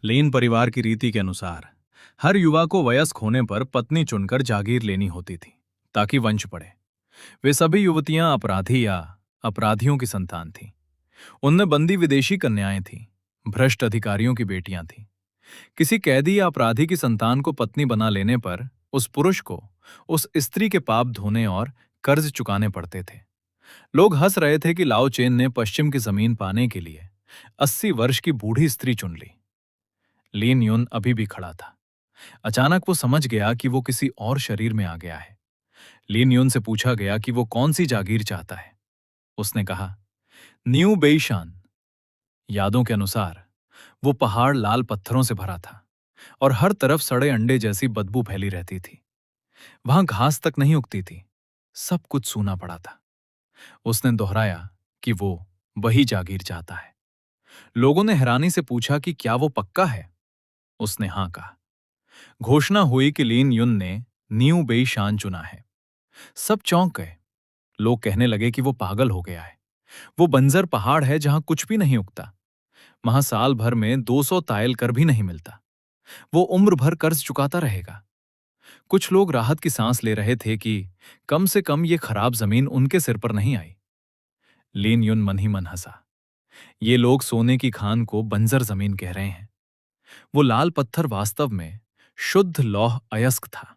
लेन परिवार की रीति के अनुसार हर युवा को वयस्क होने पर पत्नी चुनकर जागीर लेनी होती थी ताकि वंश बढ़े। वे सभी युवतियां अपराधी या अपराधियों की संतान थीं। उनमें बंदी विदेशी कन्याएं थीं, भ्रष्ट अधिकारियों की बेटियां थीं। किसी कैदी या अपराधी की संतान को पत्नी बना लेने पर उस पुरुष को उस स्त्री के पाप धोने और कर्ज चुकाने पड़ते थे। लोग हंस रहे थे कि लाओ चेन ने पश्चिम की जमीन पाने के लिए 80 वर्ष की बूढ़ी स्त्री चुन ली। लीन यून अभी भी खड़ा था। अचानक वो समझ गया कि वो किसी और शरीर में आ गया है। लीन यून से पूछा गया कि वो कौन सी जागीर चाहता है। उसने कहा, न्यू बेईशान। यादों के अनुसार वो पहाड़ लाल पत्थरों से भरा था और हर तरफ सड़े अंडे जैसी बदबू फैली रहती थी। वहां घास तक नहीं उगती थी, सब कुछ सूना पड़ा था। उसने दोहराया कि वो वही जागीर चाहता है। लोगों ने हैरानी से पूछा कि क्या वो पक्का है। उसने हां कहा। घोषणा हुई कि लीन युन ने न्यू बेईशान चुना है। सब चौंक गए। लोग कहने लगे कि वो पागल हो गया है। वो बंजर पहाड़ है जहां कुछ भी नहीं उगता। वहां साल भर में 200 तायल कर भी नहीं मिलता। वो उम्र भर कर्ज चुकाता रहेगा। कुछ लोग राहत की सांस ले रहे थे कि कम से कम ये खराब जमीन उनके सिर पर नहीं आई। लीन युन मन ही मन हंसा। ये लोग सोने की खान को बंजर जमीन कह रहे हैं। वो लाल पत्थर वास्तव में शुद्ध लौह अयस्क था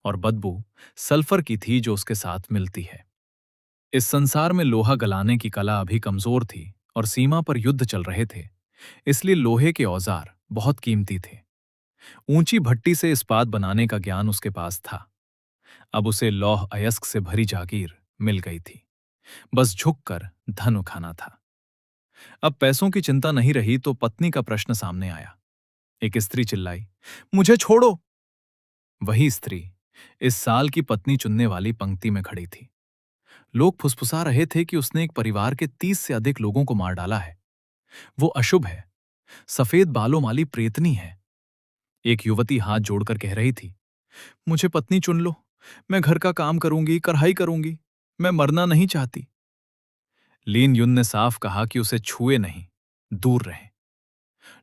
और बदबू सल्फर की थी जो उसके साथ मिलती है। इस संसार में लोहा गलाने की कला अभी कमजोर थी और सीमा पर युद्ध चल रहे थे, इसलिए लोहे के औजार बहुत कीमती थे। ऊंची भट्टी से इस्पात बनाने का ज्ञान उसके पास था। अब उसे लौह अयस्क से भरी जागीर मिल गई थी। बस झुककर धन उठाना था। अब पैसों की चिंता नहीं रही तो पत्नी का प्रश्न सामने आया। एक स्त्री चिल्लाई, मुझे छोड़ो। वही स्त्री इस साल की पत्नी चुनने वाली पंक्ति में खड़ी थी। लोग फुसफुसा रहे थे कि उसने एक परिवार के 30 से अधिक लोगों को मार डाला है। वो अशुभ है, सफेद बालों वाली प्रेतनी है। एक युवती हाथ जोड़कर कह रही थी, मुझे पत्नी चुन लो। मैं घर का काम करूंगी, कढ़ाई करूंगी। मैं मरना नहीं चाहती। लीन युन ने साफ कहा कि उसे छुए नहीं, दूर रहे।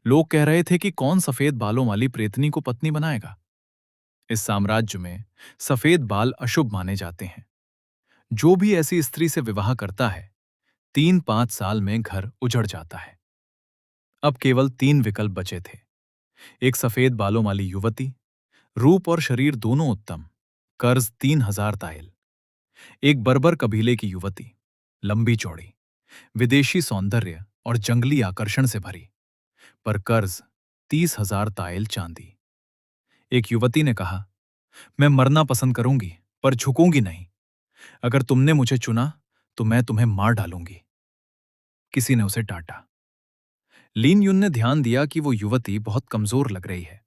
लोग कह रहे थे कि कौन सफेद बालों वाली प्रेतनी को पत्नी बनाएगा। इस साम्राज्य में सफेद बाल अशुभ माने जाते हैं। जो भी ऐसी स्त्री से विवाह करता है 3-5 साल में घर उजड़ जाता है। अब केवल 3 विकल्प बचे थे। एक सफेद बालों वाली युवती, रूप और शरीर दोनों उत्तम, कर्ज 3000 तायल। एक बर्बर कबीले की युवती, लंबी चौड़ी, विदेशी सौंदर्य और जंगली आकर्षण से भरी, पर कर्ज 30,000 तायल चांदी। एक युवती ने कहा, मैं मरना पसंद करूंगी पर झुकूंगी नहीं। अगर तुमने मुझे चुना तो मैं तुम्हें मार डालूंगी। किसी ने उसे डांटा। लीन युन ने ध्यान दिया कि वो युवती बहुत कमजोर लग रही है।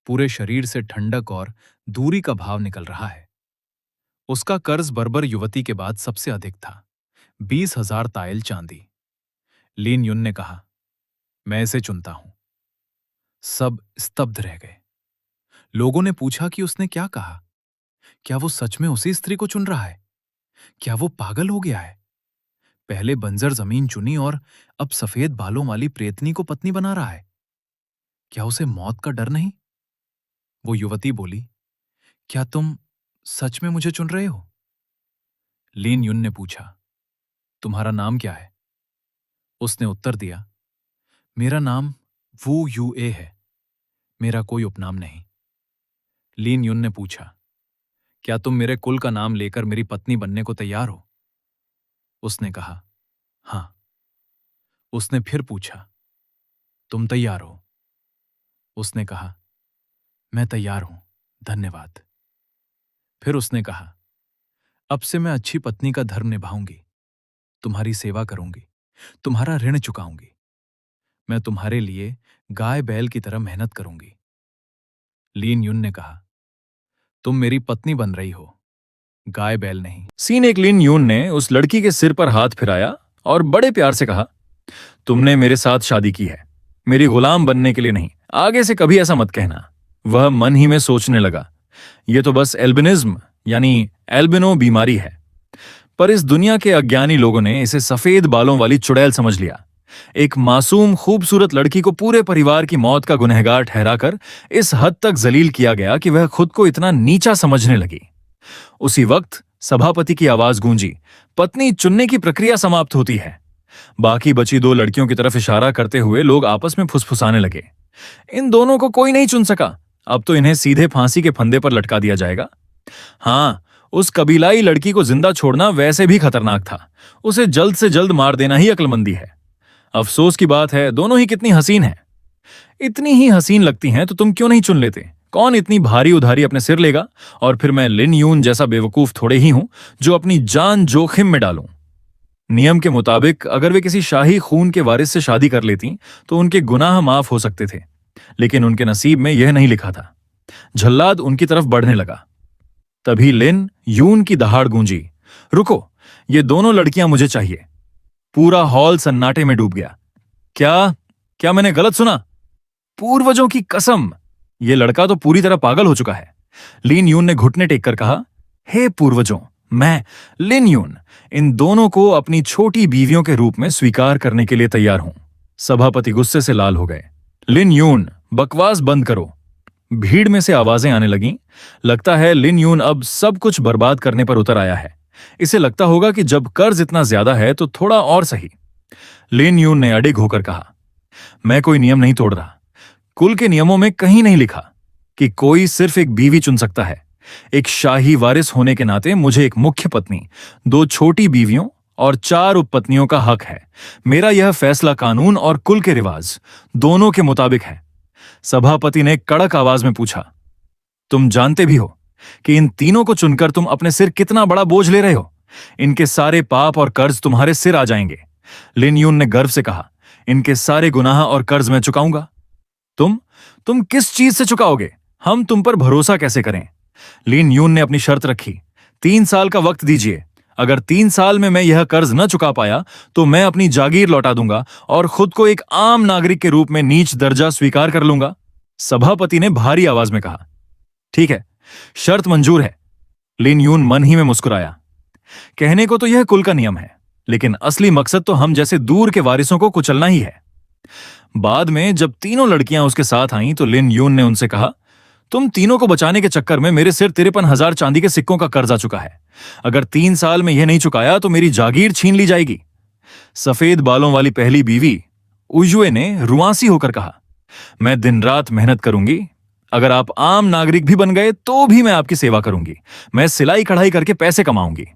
पूरे शरीर से ठंडक और दूरी का भाव निकल रहा है। उसका कर्ज बर्बर युवती के बाद सबसे अधिक था, 20,000 तायल चांदी। लीन युन ने कहा, मैं इसे चुनता हूं। सब स्तब्ध रह गए। लोगों ने पूछा कि उसने क्या कहा। क्या वो सच में उसी स्त्री को चुन रहा है? क्या वो पागल हो गया है? पहले बंजर जमीन चुनी और अब सफेद बालों वाली प्रेतनी को पत्नी बना रहा है। क्या उसे मौत का डर नहीं? वो युवती बोली, क्या तुम सच में मुझे चुन रहे हो? लीन युन ने पूछा, तुम्हारा नाम क्या है? उसने उत्तर दिया, मेरा नाम वू यूए है। मेरा कोई उपनाम नहीं। लीन युन ने पूछा, क्या तुम मेरे कुल का नाम लेकर मेरी पत्नी बनने को तैयार हो? उसने कहा, हां। उसने फिर पूछा, तुम तैयार हो? उसने कहा, मैं तैयार हूं, धन्यवाद। फिर उसने कहा, अब से मैं अच्छी पत्नी का धर्म निभाऊंगी, तुम्हारी सेवा करूंगी, तुम्हारा ऋण चुकाऊंगी। मैं तुम्हारे लिए गाय बैल की तरह मेहनत करूंगी। लीन युन ने कहा, तुम मेरी पत्नी बन रही हो, गाय बैल नहीं। सीन एक लीन यून ने उस लड़की के सिर पर हाथ फिराया और बड़े प्यार से कहा, तुमने मेरे साथ शादी की है, मेरी गुलाम बनने के लिए नहीं। आगे से कभी ऐसा मत कहना। वह मन ही में सोचने लगा, यह तो बस एल्बिनिज्म यानी एल्बिनो बीमारी है। पर इस दुनिया के अज्ञानी लोगों ने इसे सफेद बालों वाली चुड़ैल समझ लिया। एक मासूम खूबसूरत लड़की को पूरे परिवार की मौत का गुनहगार ठहराकर इस हद तक जलील किया गया कि वह खुद को इतना नीचा समझने लगी। उसी वक्त सभापति की आवाज गूंजी, पत्नी चुनने की प्रक्रिया समाप्त होती है। बाकी बची दो लड़कियों की तरफ इशारा करते हुए लोग आपस में फुसफुसाने लगे। इन दोनों को कोई नहीं चुन सका, अब तो इन्हें सीधे फांसी के फंदे पर लटका दिया जाएगा। हाँ, उस कबीलाई लड़की को जिंदा छोड़ना वैसे भी खतरनाक था, उसे जल्द से जल्द मार देना ही अक्लमंदी है। अफसोस की बात है, दोनों ही कितनी हसीन हैं। इतनी ही हसीन लगती हैं तो तुम क्यों नहीं चुन लेते? कौन इतनी भारी उधारी अपने सिर लेगा? और फिर मैं लिन यून जैसा बेवकूफ थोड़े ही हूं जो अपनी जान जोखिम में डालूं। नियम के मुताबिक अगर वे किसी शाही खून के वारिस से शादी कर लेती तो उनके गुनाह माफ हो सकते थे, लेकिन उनके नसीब में यह नहीं लिखा था। जल्लाद उनकी तरफ बढ़ने लगा। तभी लिन यून की दहाड़ गूंजी, रुको, ये दोनों लड़कियां मुझे चाहिए। पूरा हॉल सन्नाटे में डूब गया। क्या क्या मैंने गलत सुना? पूर्वजों की कसम, यह लड़का तो पूरी तरह पागल हो चुका है। लिन यून ने घुटने टेक कर कहा, हे पूर्वजों, मैं लिन यून इन दोनों को अपनी छोटी बीवियों के रूप में स्वीकार करने के लिए तैयार हूं। सभापति गुस्से से लाल हो गए। लिन यून, बकवास बंद करो। भीड़ में से आवाजें आने लगीं। लगता है लिन यून अब सब कुछ बर्बाद करने पर उतर आया है। इसे लगता होगा कि जब कर्ज इतना ज्यादा है तो थोड़ा और सही। लिन यून ने अडिग होकर कहा, मैं कोई नियम नहीं तोड़ रहा। कुल के नियमों में कहीं नहीं लिखा कि कोई सिर्फ एक बीवी चुन सकता है। एक शाही वारिस होने के नाते मुझे एक मुख्य पत्नी, दो छोटी बीवियों और 4 उपपत्नियों का हक है। मेरा यह फैसला कानून और कुल के रिवाज दोनों के मुताबिक है। सभापति ने कड़क आवाज में पूछा, तुम जानते भी हो कि इन तीनों को चुनकर तुम अपने सिर कितना बड़ा बोझ ले रहे हो? इनके सारे पाप और कर्ज तुम्हारे सिर आ जाएंगे। लिन यून ने गर्व से कहा, इनके सारे गुनाह और कर्ज मैं चुकाऊंगा। तुम किस चीज से चुकाओगे? हम तुम पर भरोसा कैसे करें? लिन यून ने अपनी शर्त रखी, 3 साल का वक्त दीजिए। अगर 3 साल में मैं यह कर्ज न चुका पाया तो मैं अपनी जागीर लौटा दूंगा और खुद को एक आम नागरिक के रूप में नीच दर्जा स्वीकार कर लूंगा। सभापति ने भारी आवाज में कहा, ठीक है, शर्त मंजूर है। लिन यून मन ही में मुस्कुराया। कहने को तो यह कुल का नियम है, लेकिन असली मकसद तो हम जैसे दूर के वारिसों को कुचलना ही है। बाद में जब तीनों लड़कियां उसके साथ आईं तो लिन यून ने उनसे कहा, तुम तीनों को बचाने के चक्कर में मेरे सिर 53,000 चांदी के सिक्कों का कर्ज आ चुका है। अगर 3 साल में यह नहीं चुकाया तो मेरी जागीर छीन ली जाएगी। सफेद बालों वाली पहली बीवी उजुए ने रुआंसी होकर कहा, मैं दिन रात मेहनत करूंगी। अगर आप आम नागरिक भी बन गए तो भी मैं आपकी सेवा करूंगी। मैं सिलाई कढ़ाई करके पैसे कमाऊंगी।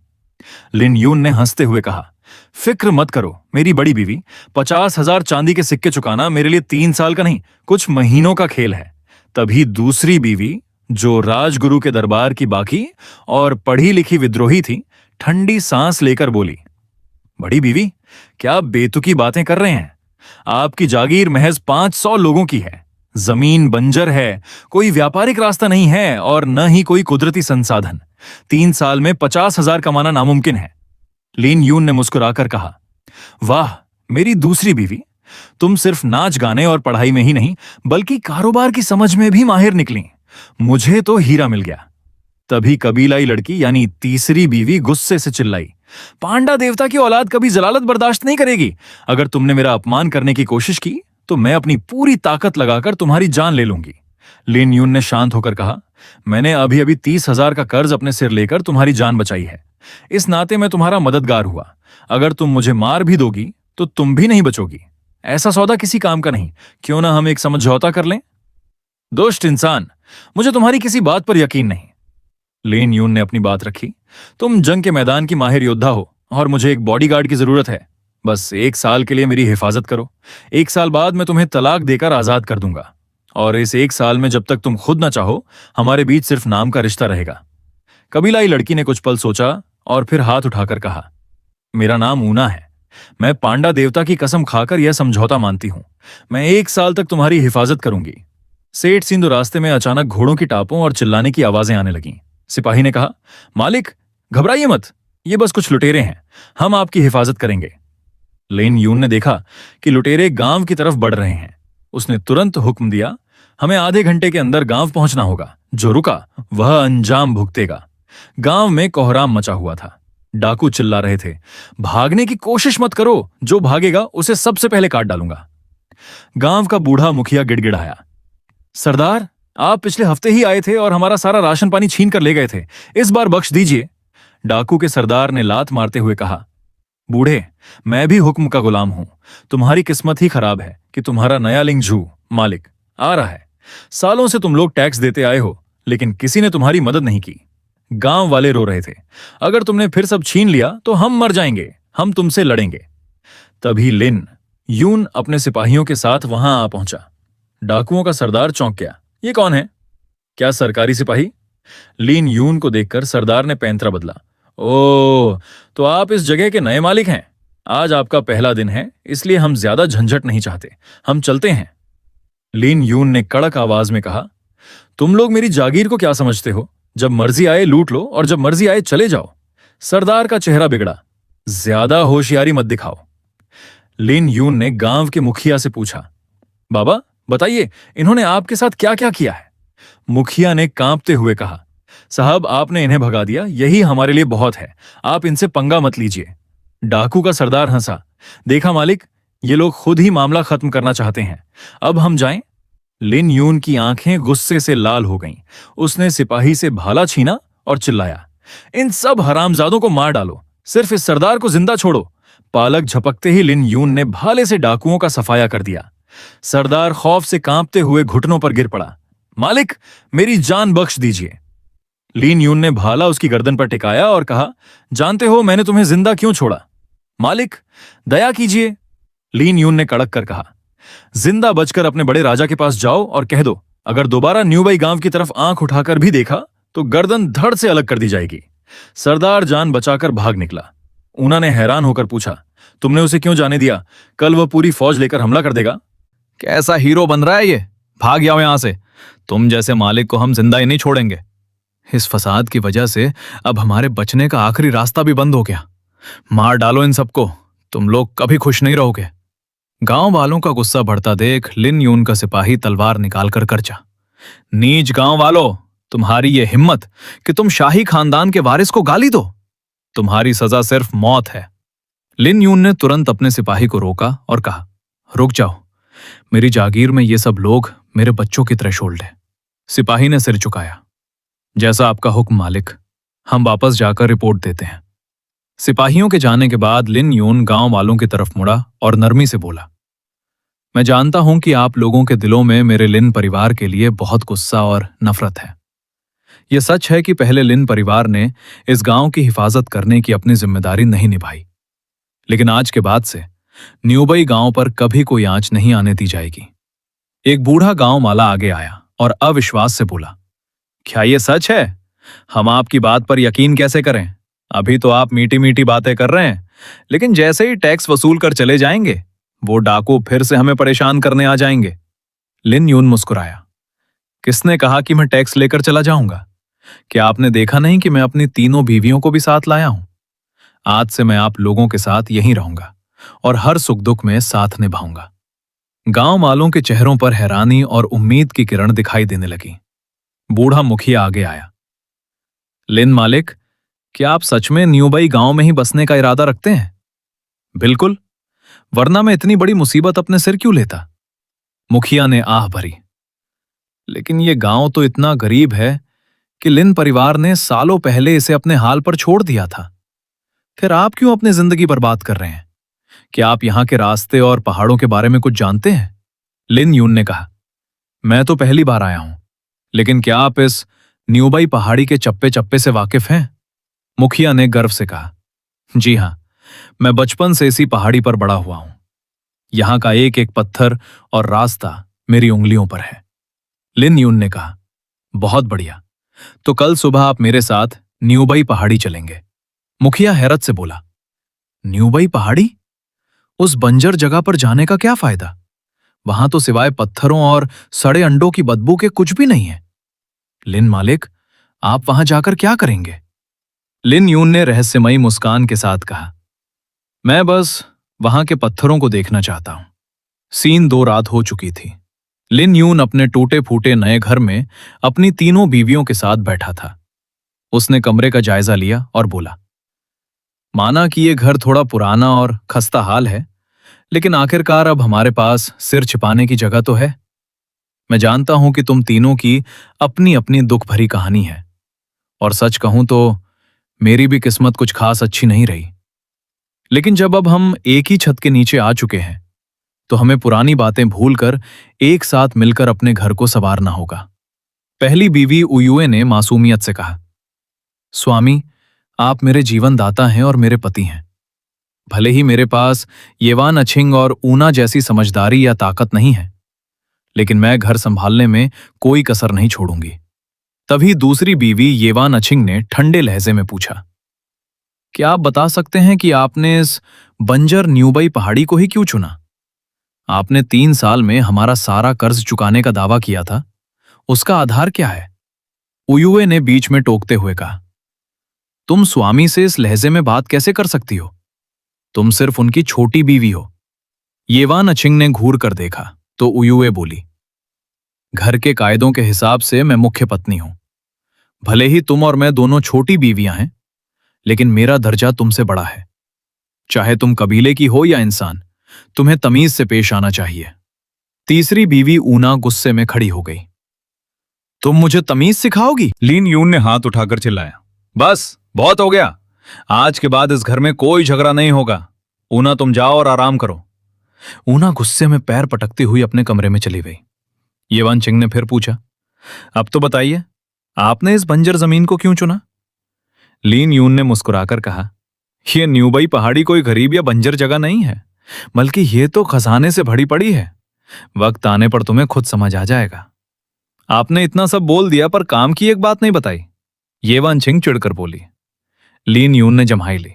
लिन यून ने हंसते हुए कहा, फिक्र मत करो मेरी बड़ी बीवी, 50,000 चांदी के सिक्के चुकाना मेरे लिए 3 साल का नहीं, कुछ महीनों का खेल है। तभी दूसरी बीवी, जो राजगुरु के दरबार की बाकी और पढ़ी लिखी विद्रोही थी, ठंडी सांस लेकर बोली, बड़ी बीवी, क्या बेतुकी बातें कर रहे हैं? आपकी जागीर महज 500 लोगों की है। जमीन बंजर है, कोई व्यापारिक रास्ता नहीं है और न ही कोई कुदरती संसाधन। 3 साल में 50,000 कमाना नामुमकिन है। लिन यून ने मुस्कुराकर कहा, वाह मेरी दूसरी बीवी, तुम सिर्फ नाच गाने और पढ़ाई में ही नहीं बल्कि कारोबार की समझ में भी माहिर निकली। मुझे तो हीरा मिल गया। तभी कबीलाई लड़की यानी तीसरी बीवी गुस्से से चिल्लाई, पांडा देवता की औलाद कभी जलालत बर्दाश्त नहीं करेगी। अगर तुमने मेरा अपमान करने की कोशिश की तो मैं अपनी पूरी ताकत लगाकर तुम्हारी जान ले लूंगी। लिन यून ने शांत होकर कहा, मैंने अभी अभी 30,000 का कर्ज अपने सिर लेकर तुम्हारी जान बचाई है। इस नाते मैं तुम्हारा मददगार हुआ। अगर तुम मुझे मार भी दोगी तो तुम भी नहीं बचोगी। ऐसा सौदा किसी काम का नहीं। क्यों ना हम एक समझौता कर लें? दुष्ट इंसान, मुझे तुम्हारी किसी बात पर यकीन नहीं। लिन यून ने अपनी बात रखी, तुम जंग के मैदान की माहिर योद्धा हो और मुझे एक बॉडीगार्ड की जरूरत है। बस 1 साल के लिए मेरी हिफाजत करो। 1 साल बाद मैं तुम्हें तलाक देकर आजाद कर दूंगा और इस 1 साल में जब तक तुम खुद ना चाहो हमारे बीच सिर्फ नाम का रिश्ता रहेगा। कबीलाई लड़की ने कुछ पल सोचा और फिर हाथ उठाकर कहा, मेरा नाम ऊना है। मैं पांडा देवता की कसम खाकर यह समझौता मानती हूं। मैं 1 साल तक तुम्हारी हिफाजत करूंगी। सेठ सिंधु रास्ते में अचानक घोड़ों की टापों और चिल्लाने की आवाजें आने लगीं। सिपाही ने कहा, मालिक घबराइए मत, ये बस कुछ लुटेरे हैं, हम आपकी हिफाजत करेंगे। लिन यून ने देखा कि लुटेरे गांव की तरफ बढ़ रहे हैं। उसने तुरंत हुक्म दिया, हमें आधे घंटे के अंदर गांव पहुंचना होगा। जो रुका वह अंजाम भुगतेगा। गांव में कोहराम मचा हुआ था। डाकू चिल्ला रहे थे, भागने की कोशिश मत करो, जो भागेगा उसे सबसे पहले काट डालूंगा। गांव का बूढ़ा मुखिया गिड़गिड़ाया, सरदार, आप पिछले हफ्ते ही आए थे और हमारा सारा राशन पानी छीन कर ले गए थे, इस बार बख्श दीजिए। डाकू के सरदार ने लात मारते हुए कहा, बूढ़े, मैं भी हुक्म का गुलाम हूं। तुम्हारी किस्मत ही खराब है कि तुम्हारा नया लिंगझू मालिक आ रहा है। सालों से तुम लोग टैक्स देते आए हो, लेकिन किसी ने तुम्हारी मदद नहीं की। गांव वाले रो रहे थे, अगर तुमने फिर सब छीन लिया तो हम मर जाएंगे, हम तुमसे लड़ेंगे। तभी लिन यून अपने सिपाहियों के साथ वहां आ पहुंचा। डाकुओं का सरदार चौंक गया, ये कौन है? क्या सरकारी सिपाही? लिन यून को देखकर सरदार ने पैंतरा बदला, ओ, तो आप इस जगह के नए मालिक हैं। आज आपका पहला दिन है, इसलिए हम ज्यादा झंझट नहीं चाहते, हम चलते हैं। लिन यून ने कड़क आवाज में कहा, तुम लोग मेरी जागीर को क्या समझते हो? जब मर्जी आए लूट लो और जब मर्जी आए चले जाओ। सरदार का चेहरा बिगड़ा, ज्यादा होशियारी मत दिखाओ। लिन यून ने गांव के मुखिया से पूछा, बाबा बताइए, इन्होंने आपके साथ क्या क्या किया है? मुखिया ने कांपते हुए कहा, साहब, आपने इन्हें भगा दिया, यही हमारे लिए बहुत है, आप इनसे पंगा मत लीजिए। डाकू का सरदार हंसा, देखा मालिक, ये लोग खुद ही मामला खत्म करना चाहते हैं, अब हम जाएं? लिन यून की आंखें गुस्से से लाल हो गईं। उसने सिपाही से भाला छीना और चिल्लाया, इन सब हरामजादों को मार डालो, सिर्फ इस सरदार को जिंदा छोड़ो। पालक झपकते ही लिन यून ने भाले से डाकुओं का सफाया कर दिया। सरदार खौफ से कांपते हुए घुटनों पर गिर पड़ा, मालिक, मेरी जान बख्श दीजिए। लिन यून ने भाला उसकी गर्दन पर टिकाया और कहा, जानते हो मैंने तुम्हें जिंदा क्यों छोड़ा? मालिक, दया कीजिए। लिन यून ने कड़क कर कहा, जिंदा बचकर अपने बड़े राजा के पास जाओ और कह दो, अगर दोबारा न्यूबाई गांव की तरफ आंख उठाकर भी देखा तो गर्दन धड़ से अलग कर दी जाएगी। सरदार जान बचाकर भाग निकला। ऊना ने हैरान होकर पूछा, तुमने उसे क्यों जाने दिया? कल वह पूरी फौज लेकर हमला कर देगा। कैसा हीरो बन रहा है ये? भाग जाओ यहां से, तुम जैसे मालिक को हम जिंदा ही नहीं छोड़ेंगे। इस फसाद की वजह से अब हमारे बचने का आखिरी रास्ता भी बंद हो गया। मार डालो इन सबको, तुम लोग कभी खुश नहीं रहोगे। गांव वालों का गुस्सा बढ़ता देख लिन यून का सिपाही तलवार निकालकर करचा, नीच गांव वालों, तुम्हारी ये हिम्मत कि तुम शाही खानदान के वारिस को गाली दो, तुम्हारी सजा सिर्फ मौत है। लिन यून ने तुरंत अपने सिपाही को रोका और कहा, रुक जाओ, मेरी जागीर में ये सब लोग मेरे बच्चों की तरह शोल्ड है। सिपाही ने सिर झुकाया, जैसा आपका हुक्म मालिक, हम वापस जाकर रिपोर्ट देते हैं। सिपाहियों के जाने के बाद लिन यून गांव वालों की तरफ मुड़ा और नरमी से बोला, मैं जानता हूं कि आप लोगों के दिलों में मेरे लिन परिवार के लिए बहुत गुस्सा और नफरत है। यह सच है कि पहले लिन परिवार ने इस गांव की हिफाजत करने की अपनी जिम्मेदारी नहीं निभाई, लेकिन आज के बाद से न्यूबई गांव पर कभी कोई आंच नहीं आने दी जाएगी। एक बूढ़ा गांव माला आगे आया और अविश्वास से बोला, क्या यह सच है? हम आपकी बात पर यकीन कैसे करें? अभी तो आप मीठी मीठी बातें कर रहे हैं, लेकिन जैसे ही टैक्स वसूल कर चले जाएंगे, वो डाकू फिर से हमें परेशान करने आ जाएंगे। लिन यून मुस्कुराया, किसने कहा कि मैं टैक्स लेकर चला जाऊंगा? क्या आपने देखा नहीं कि मैं अपनी तीनों बीवियों को भी साथ लाया हूं? आज से मैं आप लोगों के साथ यहीं रहूंगा और हर सुख दुख में साथ निभाऊंगा। गांव वालों के चेहरों पर हैरानी और उम्मीद की किरण दिखाई देने लगी। बूढ़ा मुखिया आगे आया, लिन मालिक, क्या आप सच में न्यूबई गांव में ही बसने का इरादा रखते हैं? बिल्कुल, वरना मैं इतनी बड़ी मुसीबत अपने सिर क्यों लेता? मुखिया ने आह भरी, लेकिन ये गांव तो इतना गरीब है कि लिन परिवार ने सालों पहले इसे अपने हाल पर छोड़ दिया था। फिर आप क्यों अपनी जिंदगी बर्बाद कर रहे हैं? क्या आप यहां के रास्ते और पहाड़ों के बारे में कुछ जानते हैं? लिन यून ने कहा, मैं तो पहली बार आया हूं, लेकिन क्या आप इस न्यूबई पहाड़ी के चप्पे चप्पे से वाकिफ हैं? मुखिया ने गर्व से कहा, जी हां, मैं बचपन से इसी पहाड़ी पर बड़ा हुआ हूं। यहां का एक एक पत्थर और रास्ता मेरी उंगलियों पर है। लिन यून ने कहा, बहुत बढ़िया, तो कल सुबह आप मेरे साथ न्यूबई पहाड़ी चलेंगे। मुखिया हैरत से बोला, न्यूबई पहाड़ी? उस बंजर जगह पर जाने का क्या फायदा? वहां तो सिवाय पत्थरों और सड़े अंडों की बदबू के कुछ भी नहीं है। लिन मालिक, आप वहां जाकर क्या करेंगे? लिन यून ने रहस्यमयी मुस्कान के साथ कहा, मैं बस वहां के पत्थरों को देखना चाहता हूं। सीन 2 रात हो चुकी थी। लिन यून अपने टूटे फूटे नए घर में अपनी तीनों बीवियों के साथ बैठा था। उसने कमरे का जायजा लिया और बोला, माना कि ये घर थोड़ा पुराना और खस्ता हाल है, लेकिन आखिरकार अब हमारे पास सिर छिपाने की जगह तो है। मैं जानता हूं कि तुम तीनों की अपनी अपनी दुख भरी कहानी है, और सच कहूं तो मेरी भी किस्मत कुछ खास अच्छी नहीं रही। लेकिन जब अब हम एक ही छत के नीचे आ चुके हैं, तो हमें पुरानी बातें भूलकर एक साथ मिलकर अपने घर को संवारना होगा। पहली बीवी उयुए ने मासूमियत से कहा, स्वामी, आप मेरे जीवन दाता हैं और मेरे पति हैं। भले ही मेरे पास येवान अछिंग और ऊना जैसी समझदारी या ताकत नहीं है, लेकिन मैं घर संभालने में कोई कसर नहीं छोड़ूंगी। तभी दूसरी बीवी येवान अछिंग ने ठंडे लहजे में पूछा, क्या आप बता सकते हैं कि आपने इस बंजर न्यूबई पहाड़ी को ही क्यों चुना? आपने 3 साल में हमारा सारा कर्ज चुकाने का दावा किया था, उसका आधार क्या है? उयुए ने बीच में टोकते हुए कहा, तुम स्वामी से इस लहजे में बात कैसे कर सकती हो? तुम सिर्फ उनकी छोटी बीवी हो। येवान अछिंग ने घूर कर देखा तो उयुए बोली, घर के कायदों के हिसाब से मैं मुख्य पत्नी हूं। भले ही तुम और मैं दोनों छोटी बीवियां हैं, लेकिन मेरा दर्जा तुमसे बड़ा है। चाहे तुम कबीले की हो या इंसान, तुम्हें तमीज से पेश आना चाहिए। तीसरी बीवी ऊना गुस्से में खड़ी हो गई। तुम मुझे तमीज सिखाओगी? लीन यून ने हाथ उठाकर चिल्लाया, बस बहुत हो गया। आज के बाद इस घर में कोई झगड़ा नहीं होगा। ऊना, तुम जाओ और आराम करो। ऊना गुस्से में पैर पटकती हुई अपने कमरे में चली गई। येवान चिंग ने फिर पूछा, अब तो बताइए, आपने इस बंजर जमीन को क्यों चुना? लीन यून ने मुस्कुराकर कहा, यह न्यूबई पहाड़ी कोई गरीब या बंजर जगह नहीं है, बल्कि यह तो खजाने से भरी पड़ी है। वक्त आने पर तुम्हें खुद समझ आ जाएगा। आपने इतना सब बोल दिया, पर काम की एक बात नहीं बताई। येवान चिंग चिढ़कर बोली। लीन यून ने जम्हाई ली,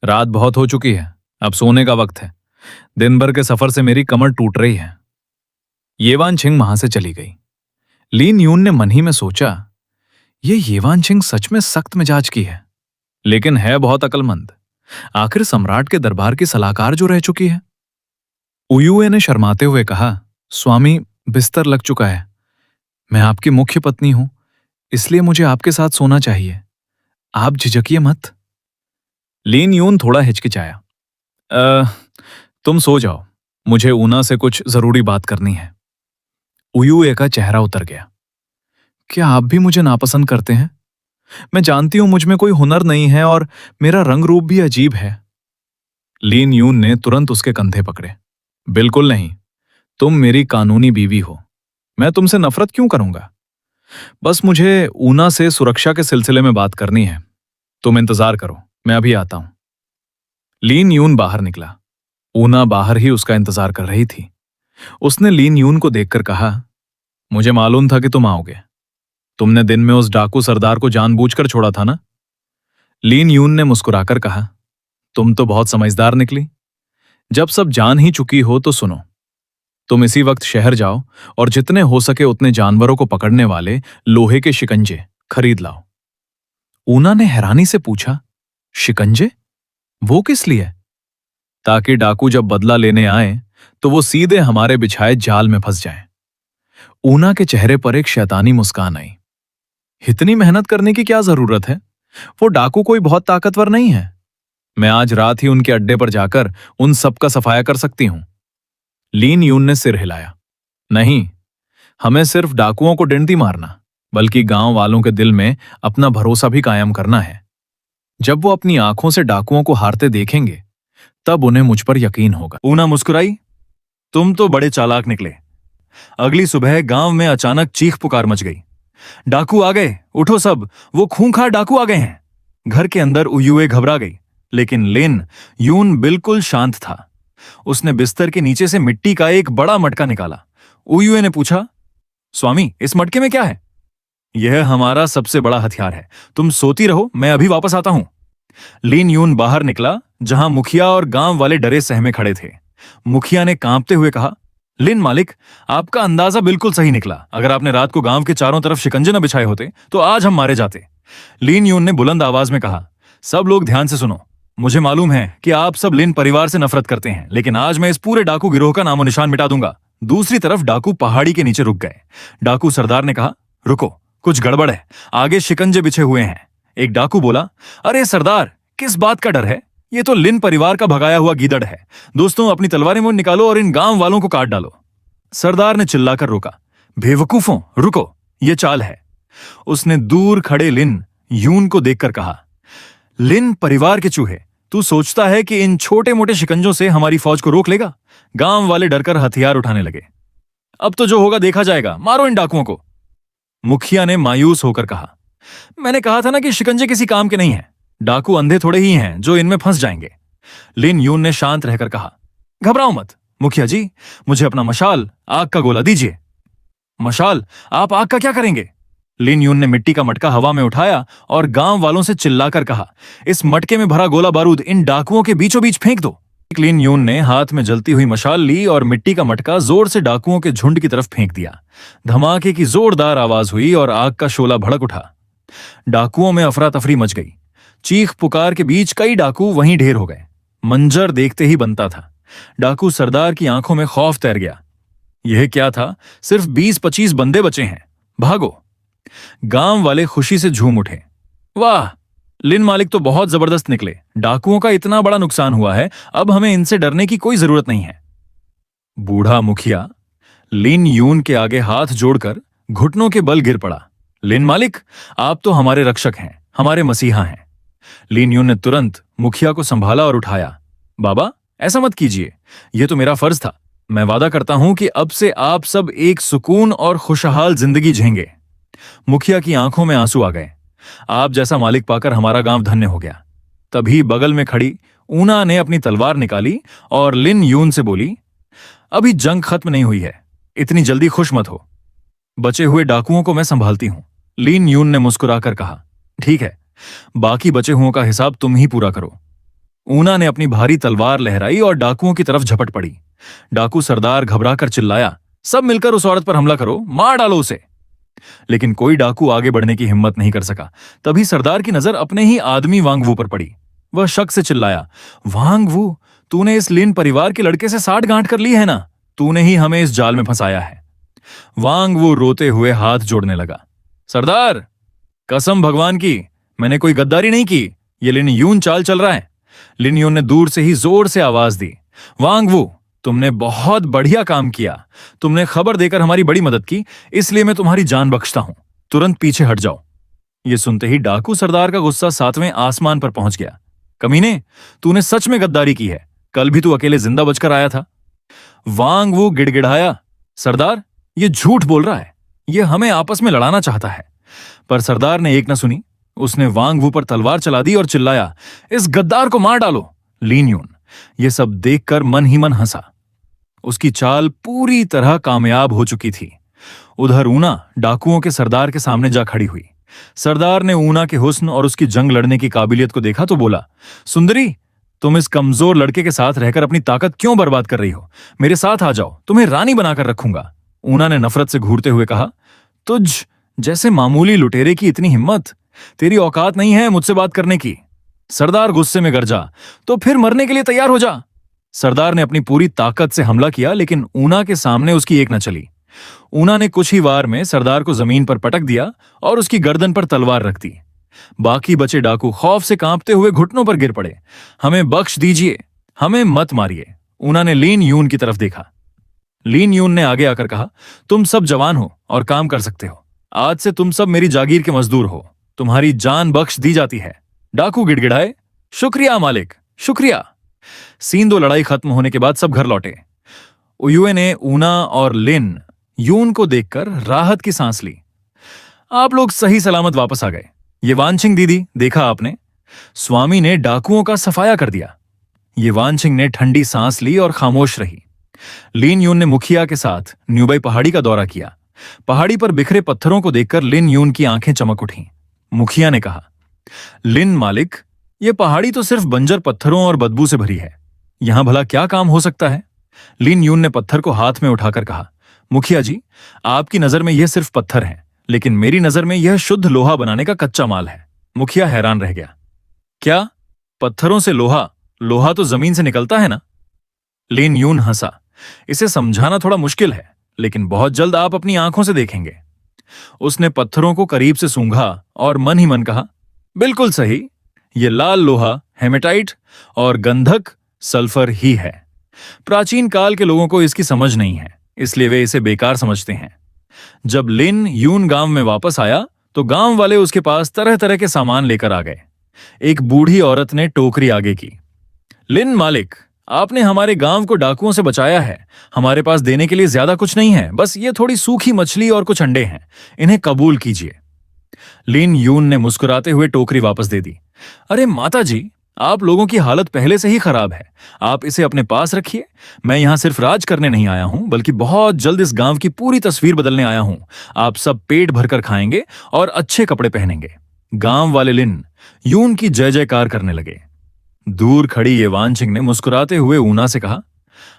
रात बहुत हो चुकी है, अब सोने का वक्त है। दिन भर के सफर से मेरी कमर टूट रही है। येवान छिंग वहां से चली गई। लीन यून ने मन ही में सोचा, ये येवान छिंग सच में सख्त मिजाज की है, लेकिन है बहुत अक्लमंद। आखिर सम्राट के दरबार की सलाहकार जो रह चुकी है। उयुए ने शर्माते हुए कहा, स्वामी, बिस्तर लग चुका है। मैं आपकी मुख्य पत्नी हूं, इसलिए मुझे आपके साथ सोना चाहिए। आप झिझकिए मत। लीन यून थोड़ा हिचकिचाया, तुम सो जाओ, मुझे ऊना से कुछ जरूरी बात करनी है। उयुए का चेहरा उतर गया। क्या आप भी मुझे नापसंद करते हैं? मैं जानती हूं मुझ में कोई हुनर नहीं है और मेरा रंग रूप भी अजीब है। लीन यून ने तुरंत उसके कंधे पकड़े। बिल्कुल नहीं, तुम मेरी कानूनी बीवी हो। मैं तुमसे नफरत क्यों करूंगा? बस मुझे ऊना से सुरक्षा के सिलसिले में बात करनी है। तुम इंतजार करो, मैं अभी आता हूं। लीन यून बाहर निकला। ऊना बाहर ही उसका इंतजार कर रही थी। उसने लीन यून को देखकर कहा, मुझे मालूम था कि तुम आओगे। तुमने दिन में उस डाकू सरदार को जानबूझकर छोड़ा था ना? लीन यून ने मुस्कुराकर कहा, तुम तो बहुत समझदार निकली। जब सब जान ही चुकी हो तो सुनो, तुम इसी वक्त शहर जाओ और जितने हो सके उतने जानवरों को पकड़ने वाले लोहे के शिकंजे खरीद लाओ। ऊना ने हैरानी से पूछा, शिकंजे? वो किस लिए? ताकि डाकू जब बदला लेने आए तो वो सीधे हमारे बिछाए जाल में फंस जाएं। ऊना के चेहरे पर एक शैतानी मुस्कान आई। इतनी मेहनत करने की क्या जरूरत है? वो डाकू कोई बहुत ताकतवर नहीं है। मैं आज रात ही उनके अड्डे पर जाकर उन सब का सफाया कर सकती हूं। लीन यून ने सिर हिलाया, नहीं, हमें सिर्फ डाकुओं को डंडी मारना, बल्कि गांव वालों के दिल में अपना भरोसा भी कायम करना है। जब वो अपनी आंखों से डाकुओं को हारते देखेंगे, तब उन्हें मुझ पर यकीन होगा। ऊना मुस्कुराई, तुम तो बड़े चालाक निकले। अगली सुबह गांव में अचानक चीख पुकार मच गई। डाकू आ गए, उठो सब, वो खूंखार डाकू आ गए हैं। घर के अंदर उयुए घबरा गई, लेकिन लिन यून बिल्कुल शांत था। उसने बिस्तर के नीचे से मिट्टी का एक बड़ा मटका निकाला। उयुए ने पूछा, स्वामी, इस मटके में क्या है? यह हमारा सबसे बड़ा हथियार है, तुम सोती रहो, मैं अभी वापस आता हूं। लीन यून बाहर निकला, जहां मुखिया और गांव वाले डरे सहमे खड़े थे। मुखिया ने कांपते हुए कहा, लिन मालिक, आपका अंदाजा बिल्कुल सही निकला। अगर आपने रात को गांव के चारों तरफ शिकंजे न बिछाए होते तो आज हम मारे जाते। लीन यून ने बुलंद आवाज में कहा, सब लोग ध्यान से सुनो। मुझे मालूम है कि आप सब लिन परिवार से नफरत करते हैं, लेकिन आज मैं इस पूरे डाकू गिरोह का नामो निशान मिटा दूंगा। दूसरी तरफ डाकू पहाड़ी के नीचे रुक गए। डाकू सरदार ने कहा, रुको, कुछ गड़बड़ है, आगे शिकंजे बिछे हुए हैं। एक डाकू बोला, अरे सरदार, किस बात का डर है? ये तो लिन परिवार का भगाया हुआ गीदड़ है। दोस्तों, अपनी तलवारें मुंह निकालो और इन गांव वालों को काट डालो। सरदार ने चिल्लाकर रोका, बेवकूफों, रुको, ये चाल है। उसने दूर खड़े लिन यून को देखकर कहा, लिन परिवार के चूहे, तू सोचता है कि इन छोटे मोटे शिकंजों से हमारी फौज को रोक लेगा? गांव वाले डरकर हथियार उठाने लगे। अब तो जो होगा देखा जाएगा, मारो इन डाकुओं को। मुखिया ने मायूस होकर कहा, मैंने कहा था ना कि शिकंजे किसी काम के नहीं हैं। डाकू अंधे थोड़े ही हैं जो इनमें फंस जाएंगे। लिन यून ने शांत रहकर कहा, घबराओ मत मुखिया जी, मुझे अपना मशाल, आग का गोला दीजिए। मशाल? आप आग का क्या करेंगे? लिन यून ने मिट्टी का मटका हवा में उठाया और गांव वालों से चिल्लाकर कहा, इस मटके में भरा गोला बारूद इन डाकुओं के बीचों बीच फेंक दो। लिन यून ने हाथ में जलती हुई मशाल ली और मिट्टी का मटका जोर से डाकुओं के झुंड की तरफ फेंक दिया। धमाके की जोरदार आवाज हुई और आग का शोला भड़क उठा। डाकुओं में अफरा तफरी मच गई। चीख पुकार के बीच कई डाकू वहीं ढेर हो गए। मंजर देखते ही बनता था। डाकू सरदार की आंखों में खौफ तैर गया। यह क्या था? सिर्फ 20-25 बंदे बचे हैं, भागो। गांव वाले खुशी से झूम उठे। वाह, लिन मालिक तो बहुत जबरदस्त निकले। डाकुओं का इतना बड़ा नुकसान हुआ है, अब हमें इनसे डरने की कोई जरूरत नहीं है। बूढ़ा मुखिया लिन यून के आगे हाथ जोड़कर घुटनों के बल गिर पड़ा। लिन मालिक, आप तो हमारे रक्षक हैं, हमारे मसीहा हैं। लिन यून ने तुरंत मुखिया को संभाला और उठाया। बाबा, ऐसा मत कीजिए, यह तो मेरा फर्ज था। मैं वादा करता हूं कि अब से आप सब एक सुकून और खुशहाल जिंदगी जिएंगे। मुखिया की आंखों में आंसू आ गए। आप जैसा मालिक पाकर हमारा गांव धन्य हो गया। तभी बगल में खड़ी ऊना ने अपनी तलवार निकाली और लिन यून से बोली, अभी जंग खत्म नहीं हुई है, इतनी जल्दी खुश मत हो। बचे हुए डाकुओं को मैं संभालती हूं। लिन यून ने मुस्कुराकर कहा, ठीक है, बाकी बचे हुओं का हिसाब तुम ही पूरा करो। ऊना ने अपनी भारी तलवार लहराई और डाकुओं की तरफ झपट पड़ी। डाकू सरदार घबराकर चिल्लाया, सब मिलकर उस औरत पर हमला करो, मार डालो उसे। लेकिन कोई डाकू आगे बढ़ने की हिम्मत नहीं कर सका। तभी सरदार की नजर अपने ही आदमी वांगवू पर पड़ी। वह शक से चिल्लाया, वांगवू, तूने इस लिन परिवार के लड़के से साठ गांठ कर ली है ना? तूने ही हमें इस जाल में फंसाया है। वांगवू रोते हुए हाथ जोड़ने लगा, सरदार, कसम भगवान की, मैंने कोई गद्दारी नहीं की। ये लिन यून चाल चल रहा है। लिन यून ने दूर से ही जोर से आवाज दी, वांगवू, तुमने बहुत बढ़िया काम किया। तुमने खबर देकर हमारी बड़ी मदद की, इसलिए मैं तुम्हारी जान बख्शता हूं। तुरंत पीछे हट जाओ। यह सुनते ही डाकू सरदार का गुस्सा 7वें आसमान पर पहुंच गया। कमीने, तूने सच में गद्दारी की है। कल भी तू अकेले जिंदा बचकर आया था। वांगवू गिड़गिड़ाया, सरदार, ये झूठ बोल रहा है। यह हमें आपस में लड़ाना चाहता है। पर सरदार ने एक न सुनी। उसने वांगवू पर तलवार चला दी और चिल्लाया, इस गद्दार को मार डालो। लिन यून यह सब देखकर मन ही मन हंसा। उसकी चाल पूरी तरह कामयाब हो चुकी थी। उधर ऊना डाकुओं के सरदार के सामने जा खड़ी हुई। सरदार ने ऊना के हुस्न और उसकी जंग लड़ने की काबिलियत को देखा तो बोला, सुंदरी, तुम इस कमजोर लड़के के साथ रहकर अपनी ताकत क्यों बर्बाद कर रही हो? मेरे साथ आ जाओ, तुम्हें रानी बनाकर रखूंगा। ऊना ने नफरत से घूरते हुए कहा, तुझ जैसे मामूली लुटेरे की इतनी हिम्मत? तेरी औकात नहीं है मुझसे बात करने की। सरदार गुस्से में गरजा, तो फिर मरने के लिए तैयार हो जा। सरदार ने अपनी पूरी ताकत से हमला किया, लेकिन ऊना के सामने उसकी एक न चली। ऊना ने कुछ ही वार में सरदार को जमीन पर पटक दिया और उसकी गर्दन पर तलवार रख दी। बाकी बचे डाकू खौफ से कांपते हुए घुटनों पर गिर पड़े। हमें बख्श दीजिए, हमें मत मारिए। ऊना ने लिन यून की तरफ देखा। लिन यून ने आगे आकर कहा, तुम सब जवान हो और काम कर सकते हो। आज से तुम सब मेरी जागीर के मजदूर हो। तुम्हारी जान बख्श दी जाती है। डाकू गिड़गिड़ाए, शुक्रिया मालिक, शुक्रिया। सीन दो लड़ाई खत्म होने के बाद सब घर लौटे। उयुए ने ऊना और लिन यून को देखकर राहत की सांस ली। आप लोग सही सलामत वापस आ गए। ये वानछिंग दीदी, देखा आपने? स्वामी ने डाकुओं का सफाया कर दिया। ये वानछिंग ने ठंडी सांस ली और खामोश रही। लिन यून ने मुखिया के साथ न्यूबई पहाड़ी का दौरा किया। पहाड़ी पर बिखरे पत्थरों को देखकर लिन यून की आंखें चमक उठीं। मुखिया ने कहा, लिन मालिक, यह पहाड़ी तो सिर्फ बंजर पत्थरों और बदबू से भरी है। यहां भला क्या काम हो सकता है? लिन यून ने पत्थर को हाथ में उठाकर कहा, मुखिया जी, आपकी नजर में यह सिर्फ पत्थर है, लेकिन मेरी नजर में यह शुद्ध लोहा बनाने का कच्चा माल है। मुखिया हैरान रह गया। क्या? पत्थरों से लोहा? लोहा तो जमीन से निकलता है ना? लिन यून हंसा। इसे समझाना थोड़ा मुश्किल है, लेकिन बहुत जल्द आप अपनी आंखों से देखेंगे। उसने पत्थरों को करीब से सूंघा और मन ही मन कहा, बिल्कुल सही, ये लाल लोहा हेमेटाइट और गंधक सल्फर ही है। प्राचीन काल के लोगों को इसकी समझ नहीं है, इसलिए वे इसे बेकार समझते हैं। जब लिन यून गांव में वापस आया तो गांव वाले उसके पास तरह तरह के सामान लेकर आ गए। एक बूढ़ी औरत ने टोकरी आगे की। लिन मालिक, आपने हमारे गांव को डाकुओं से बचाया है। हमारे पास देने के लिए ज्यादा कुछ नहीं है, बस ये थोड़ी सूखी मछली और कुछ अंडे हैं, इन्हें कबूल कीजिए। लिन यून ने मुस्कुराते हुए टोकरी वापस दे दी। अरे माता जी, आप लोगों की हालत पहले से ही खराब है, आप इसे अपने पास रखिए। मैं यहां सिर्फ राज करने नहीं आया हूं, बल्कि बहुत जल्द इस गांव की पूरी तस्वीर बदलने आया हूं। आप सब पेट भरकर खाएंगे और अच्छे कपड़े पहनेंगे। गांव वाले लिन यून की जय जयकार करने लगे। दूर खड़ी येवानशिंग ने मुस्कुराते हुए ऊना से कहा,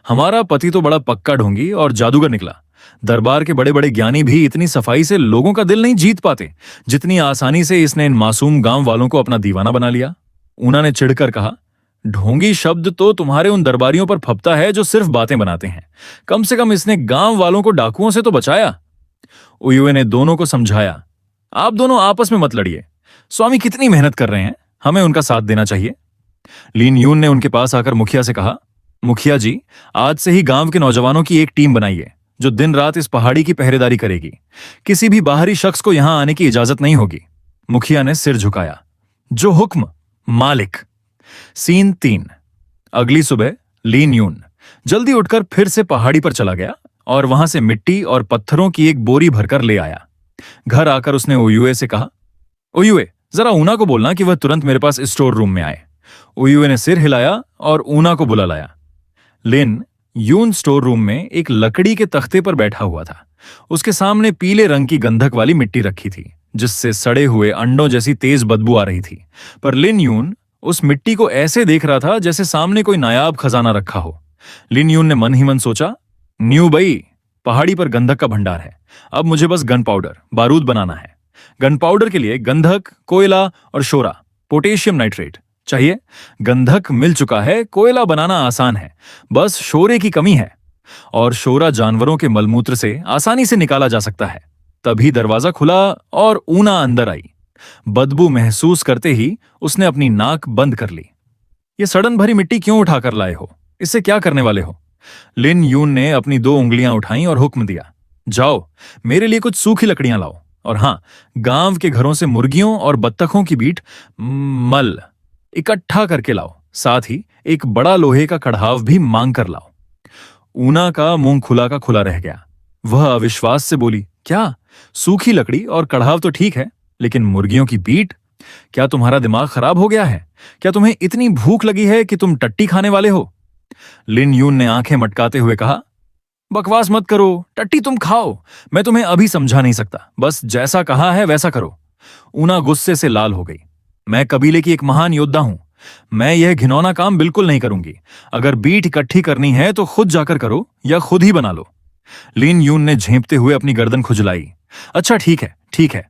हमारा पति तो बड़ा पक्का ढोंगी और जादूगर निकला। दरबार के बड़े बड़े ज्ञानी भी इतनी सफाई से लोगों का दिल नहीं जीत पाते, जितनी आसानी से इसने इन मासूम गांव वालों को अपना दीवाना बना लिया। ऊना ने चिढ़कर कहा, ढोंगी शब्द तो तुम्हारे उन दरबारियों पर फपता है जो सिर्फ बातें बनाते हैं। कम से कम इसने गांव वालों को डाकुओं से तो बचाया। उयुए ने दोनों को समझाया, आप दोनों आपस में मत लड़िए। स्वामी कितनी मेहनत कर रहे हैं, हमें उनका साथ देना चाहिए। लिन यून ने उनके पास आकर मुखिया से कहा, मुखिया जी, आज से ही गांव के नौजवानों की एक टीम बनाइए जो दिन रात इस पहाड़ी की पहरेदारी करेगी। किसी भी बाहरी शख्स को यहां आने की इजाजत नहीं होगी। मुखिया ने सिर झुकाया। जो हुक्म मालिक। सीन 3। अगली सुबह लिन यून जल्दी उठकर फिर से पहाड़ी पर चला गया और वहां से मिट्टी और पत्थरों की एक बोरी भरकर ले आया। घर आकर उसने उयुए से कहा, उयुए, जरा ऊना को बोलना कि वह तुरंत मेरे पास स्टोर रूम में आए। उयुए ने सिर हिलाया और ऊना को बुला लाया। लिन यून स्टोर रूम में एक लकड़ी के तख्ते पर बैठा हुआ था। उसके सामने पीले रंग की गंधक वाली मिट्टी रखी थी, जिससे सड़े हुए अंडों जैसी तेज बदबू आ रही थी। पर लिन यून उस मिट्टी को ऐसे देख रहा था जैसे सामने कोई नायाब खजाना रखा हो। लिन यून ने मन ही मन सोचा, न्यू बई, पहाड़ी पर गंधक का भंडार है। अब मुझे बस गन पाउडर, बारूद बनाना है। गन पाउडर के लिए गंधक, कोयला और शोरा, पोटेशियम नाइट्रेट चाहिए। गंधक मिल चुका है, कोयला बनाना आसान है, बस शोरे की कमी है। और शोरा जानवरों के मलमूत्र से आसानी से निकाला जा सकता है। तभी दरवाजा खुला और ऊना अंदर आई। बदबू महसूस करते ही उसने अपनी नाक बंद कर ली। ये सड़न भरी मिट्टी क्यों उठाकर लाए हो? इससे क्या करने वाले हो? लिन यून ने अपनी 2 उंगलियां उठाईं और हुक्म दिया, जाओ मेरे लिए कुछ सूखी लकड़ियां लाओ, और हां, गांव के घरों से मुर्गियों और बत्तखों की बीट मल इकट्ठा करके लाओ। साथ ही एक बड़ा लोहे का कढ़ाव भी मांग कर लाओ। ऊना का मुंह खुला का खुला रह गया। वह अविश्वास से बोली, क्या? सूखी लकड़ी और कढ़ाव तो ठीक है, लेकिन मुर्गियों की बीट? क्या तुम्हारा दिमाग खराब हो गया है? क्या तुम्हें इतनी भूख लगी है कि तुम टट्टी खाने वाले हो? लिन यून ने आंखें मटकाते हुए कहा, बकवास मत करो, टट्टी तुम खाओ, मैं तुम्हें अभी समझा नहीं सकता, बस जैसा कहा है वैसा करो। ऊना गुस्से से लाल हो गई। मैं कबीले की एक महान योद्धा हूं, मैं यह घिनौना काम बिल्कुल नहीं करूंगी। अगर बीट इकट्ठी करनी है तो खुद जाकर करो या खुद ही बना लो। लिन यून ने झेंपते हुए अपनी गर्दन खुजलाई। अच्छा ठीक है, ठीक है,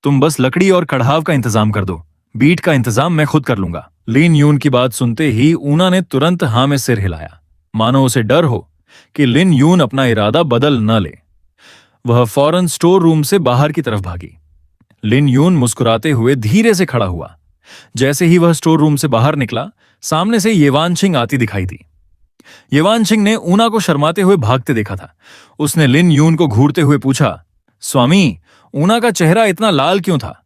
तुम बस लकड़ी और कढ़ाव का इंतजाम कर दो, बीट का इंतजाम मैं खुद कर लूंगा। लिन यून की बात सुनते ही ऊना ने तुरंत हां में सिर हिलाया, मानो उसे डर हो कि लिन यून अपना इरादा बदल न ले। वह फौरन स्टोर रूम से बाहर की तरफ भागी। लिन यून मुस्कुराते हुए धीरे से खड़ा हुआ। जैसे ही वह स्टोर रूम से बाहर निकला, सामने से येवानशिंग आती दिखाई दी। येवानशिंग ने ऊना को शर्माते हुए भागते देखा था। उसने लिन यून को घूरते हुए पूछा, स्वामी, ऊना का चेहरा इतना लाल क्यों था?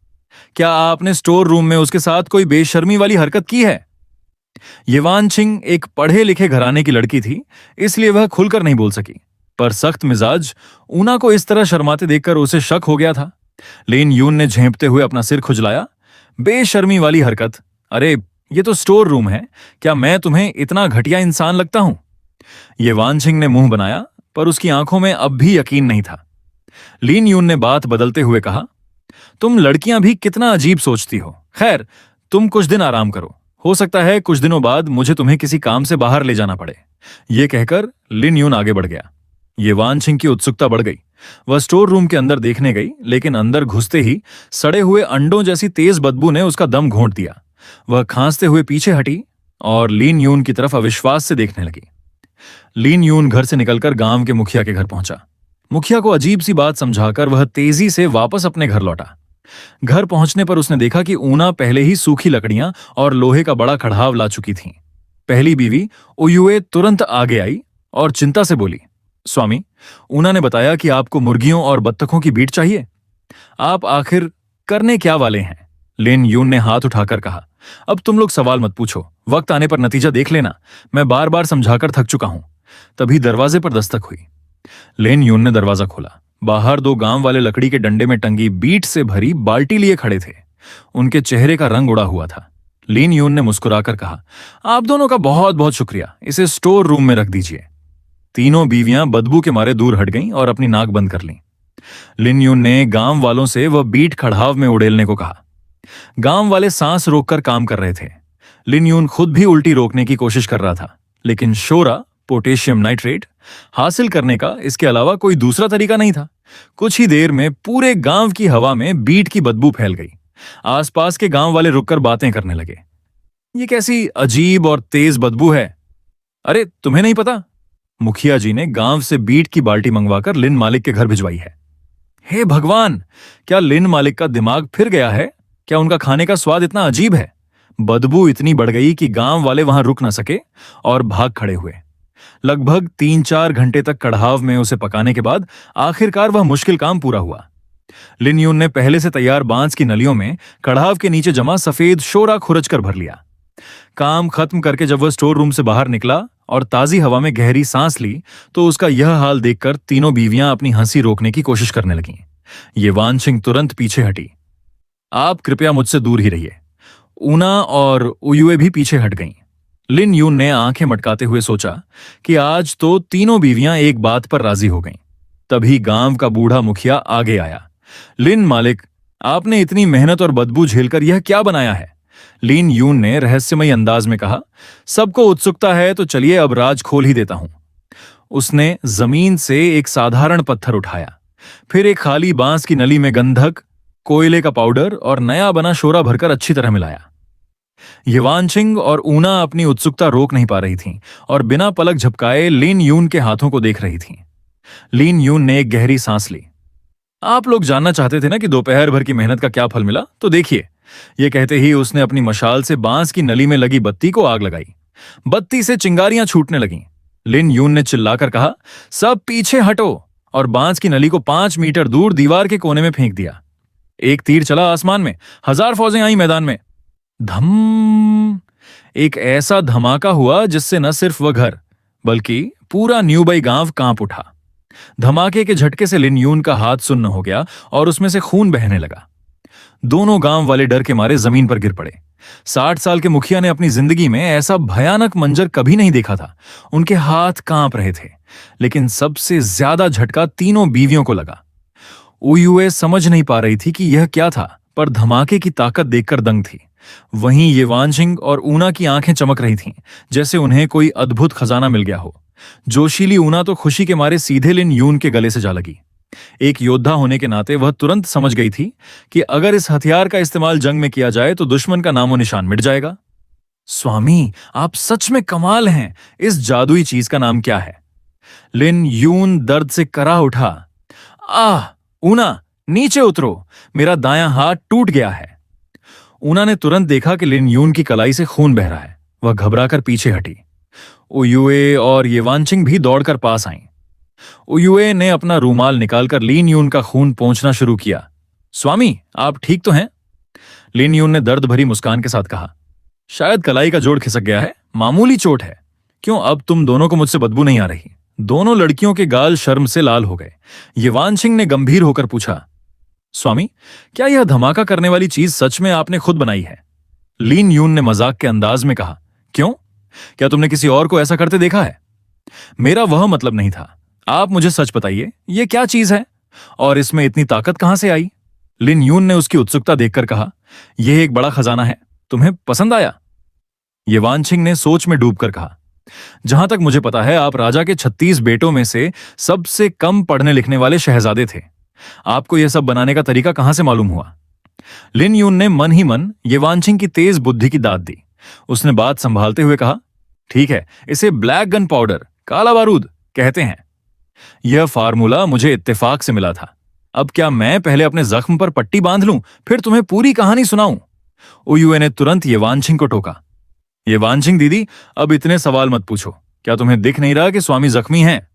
क्या आपने स्टोर रूम में उसके साथ कोई बेशर्मी वाली हरकत की है? येवानशिंग एक पढ़े लिखे घराने की लड़की थी, इसलिए वह खुलकर नहीं बोल सकी। पर सख्त मिजाज ऊना को इस तरह शर्माते देखकर उसे शक हो गया था। लिन यून ने झेंपते हुए अपना सिर खुजलाया। बेशर्मी वाली हरकत? अरे ये तो स्टोर रूम है, क्या मैं तुम्हें इतना घटिया इंसान लगता हूं? येवानशिंग ने मुंह बनाया, पर उसकी आंखों में अब भी यकीन नहीं था। लिन यून ने बात बदलते हुए कहा, तुम लड़कियां भी कितना अजीब सोचती हो। खैर, तुम कुछ दिन आराम करो, हो सकता है कुछ दिनों बाद मुझे तुम्हें किसी काम से बाहर ले जाना पड़े। यह कहकर लिन यून आगे बढ़ गया। येवानशिंग की उत्सुकता बढ़ गई। वह स्टोर रूम के अंदर देखने गई, लेकिन अंदर घुसते ही सड़े हुए अंडों जैसी तेज बदबू ने उसका दम घोंट दिया। वह खांसते हुए पीछे हटी और लिन यून की तरफ अविश्वास से देखने लगी। लिन यून घर से निकलकर गांव के मुखिया के घर पहुंचा। मुखिया को अजीब सी बात समझाकर वह तेजी से वापस अपने घर लौटा। घर पहुंचने पर उसने देखा कि ऊना पहले ही सूखी लकड़ियां और लोहे का बड़ा कढ़ाव ला चुकी थी। पहली बीवी उयुए तुरंत आगे आई और चिंता से बोली, स्वामी, ऊना ने बताया कि आपको मुर्गियों और बत्तखों की बीट चाहिए। आप आखिर करने क्या वाले हैं? लिन यून ने हाथ उठाकर कहा, अब तुम लोग सवाल मत पूछो, वक्त आने पर नतीजा देख लेना। मैं बार बार समझाकर थक चुका हूं। तभी दरवाजे पर दस्तक हुई। लिन यून ने दरवाजा खोला। बाहर दो गांव वाले लकड़ी के डंडे में टंगी बीट से भरी बाल्टी लिए खड़े थे। उनके चेहरे का रंग उड़ा हुआ था। लिन यून ने मुस्कुराकर कहा, आप दोनों का बहुत बहुत शुक्रिया, इसे स्टोर रूम में रख दीजिए। तीनों बीवियां बदबू के मारे दूर हट गईं और अपनी नाक बंद कर लीं। लिन यून ने गांव वालों से वह बीट खड़ाव में उड़ेलने को कहा। गांव वाले सांस रोककर काम कर रहे थे। लिन यून खुद भी उल्टी रोकने की कोशिश कर रहा था, लेकिन शोरा, पोटेशियम नाइट्रेट, हासिल करने का इसके अलावा कोई दूसरा तरीका नहीं था। कुछ ही देर में पूरे गांव की हवा में बीट की बदबू फैल गई। आसपास के गांव वाले रुककर बातें करने लगे। ये कैसी अजीब और तेज बदबू है? अरे तुम्हें नहीं पता? मुखिया जी ने गांव से बीट की बाल्टी मंगवाकर लिन मालिक के घर भिजवाई है। हे भगवान, क्या लिन मालिक का दिमाग फिर गया है? क्या उनका खाने का स्वाद इतना अजीब है? बदबू इतनी बढ़ गई कि गांव वाले वहां रुक न सके और भाग खड़े हुए। लगभग 3-4 घंटे तक कढ़ाव में उसे पकाने के बाद आखिरकार वह मुश्किल काम पूरा हुआ। लिन यून ने पहले से तैयार बांस की नलियों में कढ़ाव के नीचे जमा सफेद शोरा खुरचकर भर लिया। काम खत्म करके जब वह स्टोर रूम से बाहर निकला और ताजी हवा में गहरी सांस ली, तो उसका यह हाल देखकर तीनों बीवियां अपनी हंसी रोकने की कोशिश करने लगीं। ये वानशिंग तुरंत पीछे हटी। आप कृपया मुझसे दूर ही रहिए। ऊना और उयुए भी पीछे हट गईं। लिन यून ने आंखें मटकाते हुए सोचा कि आज तो तीनों बीवियां एक बात पर राजी हो गईं। तभी गांव का बूढ़ा मुखिया आगे आया। लिन मालिक, आपने इतनी मेहनत और बदबू झेलकर यह क्या बनाया है? लिन यून ने रहस्यमयी अंदाज में कहा, सबको उत्सुकता है तो चलिए अब राज खोल ही देता हूं। उसने जमीन से एक साधारण पत्थर उठाया, फिर एक खाली बांस की नली में गंधक, कोयले का पाउडर और नया बना शोरा भरकर अच्छी तरह मिलाया। ये वानशिंग और ऊना अपनी उत्सुकता रोक नहीं पा रही थीं और बिना पलक झपकाए लिन यून के हाथों को देख रही थीं। लिन यून ने एक गहरी सांस ली। आप लोग जानना चाहते थे ना कि दोपहर भर की मेहनत का क्या फल मिला? तो देखिए। ये कहते ही उसने अपनी मशाल से बांस की नली में लगी बत्ती को आग लगाई। बत्ती से चिंगारियां छूटने लगीं। लिन यून ने चिल्लाकर कहा, सब पीछे हटो, और बांस की नली को 5 मीटर दूर दीवार के कोने में फेंक दिया। एक तीर चला आसमान में, 1000 फौजें आई मैदान में। धम! एक ऐसा धमाका हुआ जिससे न सिर्फ वह घर बल्कि पूरा न्यूबई गांव कांप उठा। धमाके के झटके से लिन यून का हाथ सुन्न हो गया और उसमें से खून बहने लगा। दोनों गांव वाले डर के मारे जमीन पर गिर पड़े। 60 साल के मुखिया ने अपनी जिंदगी में ऐसा भयानक मंजर कभी नहीं देखा था। उनके हाथ कांप रहे थे, लेकिन सबसे ज्यादा झटका तीनों बीवियों को लगा। उयुए समझ नहीं पा रही थी कि यह क्या था, पर धमाके की ताकत देखकर दंग थी। वहीं ये वानशिंग और ऊना की आंखें चमक रही थीं, जैसे उन्हें कोई अद्भुत खजाना मिल गया हो। जोशीली ऊना तो खुशी के मारे सीधे लिन यून के गले से जा लगी। एक योद्धा होने के नाते वह तुरंत समझ गई थी कि अगर इस हथियार का इस्तेमाल जंग में किया जाए तो दुश्मन का नामो निशान मिट जाएगा। स्वामी, आप सच में कमाल हैं। इस जादुई चीज का नाम क्या है? लिन यून दर्द से करा उठा। आह! ऊना, नीचे उतरो, मेरा दायां हाथ टूट गया है। ऊना ने तुरंत देखा कि लिन यून की कलाई से खून बह रहा है। वह घबराकर पीछे हटी। उयुए और ये वानशिंग भी दौड़कर पास आईं। उयुए ने अपना रूमाल निकालकर लिन यून का खून पोंछना शुरू किया। स्वामी, आप ठीक तो हैं? लिन यून ने दर्द भरी मुस्कान के साथ कहा, शायद कलाई का जोड़ खिसक गया है, मामूली चोट है। क्यों, अब तुम दोनों को मुझसे बदबू नहीं आ रही? दोनों लड़कियों के गाल शर्म से लाल हो गए। ये वानशिंग ने गंभीर होकर पूछा, स्वामी, क्या यह धमाका करने वाली चीज सच में आपने खुद बनाई है? लिन यून ने मजाक के अंदाज में कहा, क्यों, क्या तुमने किसी और को ऐसा करते देखा है? मेरा वह मतलब नहीं था। आप मुझे सच बताइए, यह क्या चीज है और इसमें इतनी ताकत कहां से आई? लिन यून ने उसकी उत्सुकता देखकर कहा, यह एक बड़ा खजाना है, तुम्हें पसंद आया? ये वानशिंग ने सोच में डूबकर कहा, जहां तक मुझे पता है आप राजा के 36 बेटों में से सबसे कम पढ़ने लिखने वाले शहजादे थे। आपको यह सब बनाने का तरीका कहां से मालूम हुआ? लिन यून ने मन ही मन ये वानशिंग की तेज बुद्धि की दाद दी। उसने बात संभालते हुए कहा, ठीक है, इसे ब्लैक गन पाउडर, काला बारूद कहते हैं। यह फार्मूला मुझे इत्तेफाक से मिला था। अब क्या मैं पहले अपने जख्म पर पट्टी बांध लूं, फिर तुम्हें पूरी कहानी सुनाऊं? ओयुए ने तुरंत येवांशिंग को टोका। येवांशिंग दीदी, अब इतने सवाल मत पूछो। क्या तुम्हें दिख नहीं रहा कि स्वामी जख्मी हैं?